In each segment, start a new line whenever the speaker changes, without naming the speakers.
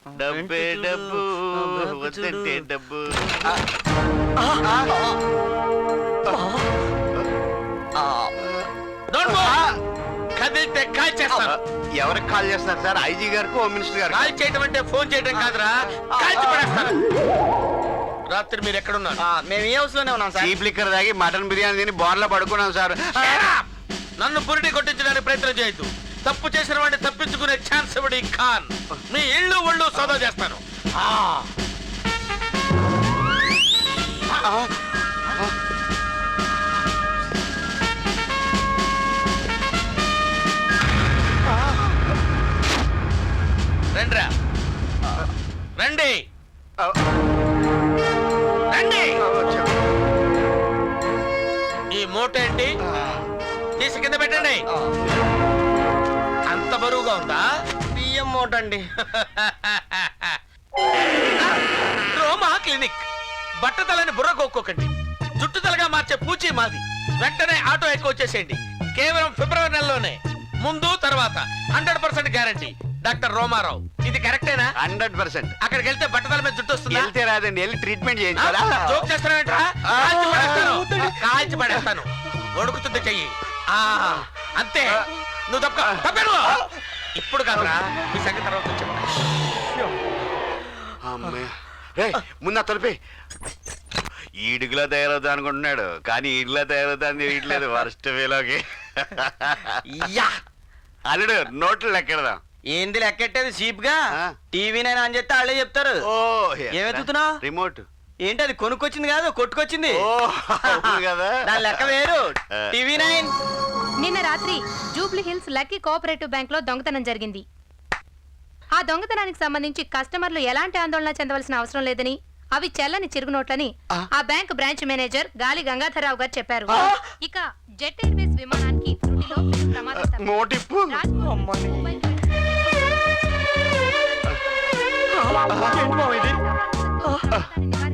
డబ్బే డబ్బు వద్దంటే డబ్బు.
కదిలితే కాల్ చేస్తాను.
ఎవరికి కాల్ చేస్తారు సార్? ఐజీ గారికి, హోమ్ మినిస్టర్ గారు.
కాల్ చేయటం అంటే ఫోన్ చేయటం కాదురా, కాల్చి పడేస్తాను. రాత్రి మీరు ఎక్కడున్నారు?
మేము ఈ హౌస్ లోనే ఉన్నాం సార్.
చీప్ లిక్కర్ తాగి మటన్ బిర్యానీ తిని బోర్లా పడుకున్నాం సార్.
నన్ను పురిటి కొట్టించడానికి ప్రయత్నం చేయొద్దు. తప్పు చేసిన వాడిని తప్పించుకునే ఛాన్స్ ఇవ్వడు ఈ ఖాన్. మీ ఇళ్ళు ఒళ్ళు సోదా చేస్తాను. రండిరా, రండి రండి. ఈ మూట ఏంటి? తీసి కింద పెట్టండి. అంత బరువుగా ఉందా?
బియ్యం మూట అండి.
రోమా క్లినిక్. బట్టతలని బుర్ర కొక్కోకండి. జుట్టుతలగా మార్చే పూచి మాది. వెంటనే ఆటో ఎక్కువ వచ్చేసేయండి. కేవలం ఫిబ్రవరి నెలలోనే. ముందు తర్వాత 100% గ్యారంటీ. డాక్టర్ రోమారావు. ఇది కరెక్టేనా?
100%.
అక్కడికి వెళ్తే బట్టతల మీద జుట్టు వస్తుంది.
వెళ్తే రాదండి, వెళ్ళి ట్రీట్మెంట్ చేయించాలా?
జోక్ చేస్తానంటా? కాల్చి పడేస్తాను, కాల్చి పడేస్తాను. వణుకుతుంది చెయ్యి. అంతే. నువ్వు తప్పను. ఇప్పుడు కాదురా, మీ సంగతి తర్వాత చెప్తా.
ముందు తలిపి. ఈడుగులా తయారవుతా అనుకుంటున్నాడు, కానీ ఈడుగులా తయారవుతా అని తెలియట్లేదు. వరస్ట్ వేలోకి అల్లుడు నోట్లు లెక్కెడదాం.
ఏంది లెక్కెట్టేది చీప్ గా? టీవీ నైన్ అని చెప్తే వాళ్ళే చెప్తారు. ఏమెత్తుతున్నావు?
రిమోట్.
ఏంటి అది కొనుక్కొచ్చింది కాదు, కొట్టుకొచ్చింది
కదా.
దాని లెక్క వేరు. TV nine.
నిన్న రాత్రి Jubilee hills lucky cooperative bank లో దొంగతనం జరిగింది. ఆ దొంగతనానికి సంబంధించి కస్టమర్లు ఎలాంటి ఆందోళన చెందవలసిన అవసరం లేదని, అవి చెల్లని చిరుగునోట్లని ఆ బ్యాంక్ బ్రాంచ్ మేనేజర్ గాలి గంగాధరరావు గారు చెప్పారు. ఇక జెట్ ఎయిర్వేస్ విమానానికి త్రుటిలో ప్రమాదం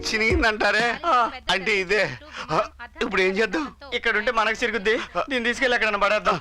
చినిగిందంటారే, అంటే ఇదే. ఇప్పుడు ఏం చేద్దాం?
ఇక్కడ ఉంటే మనకు చిరుగుద్ది. దీన్ని తీసుకెళ్ళి ఎక్కడ పడేద్దాం.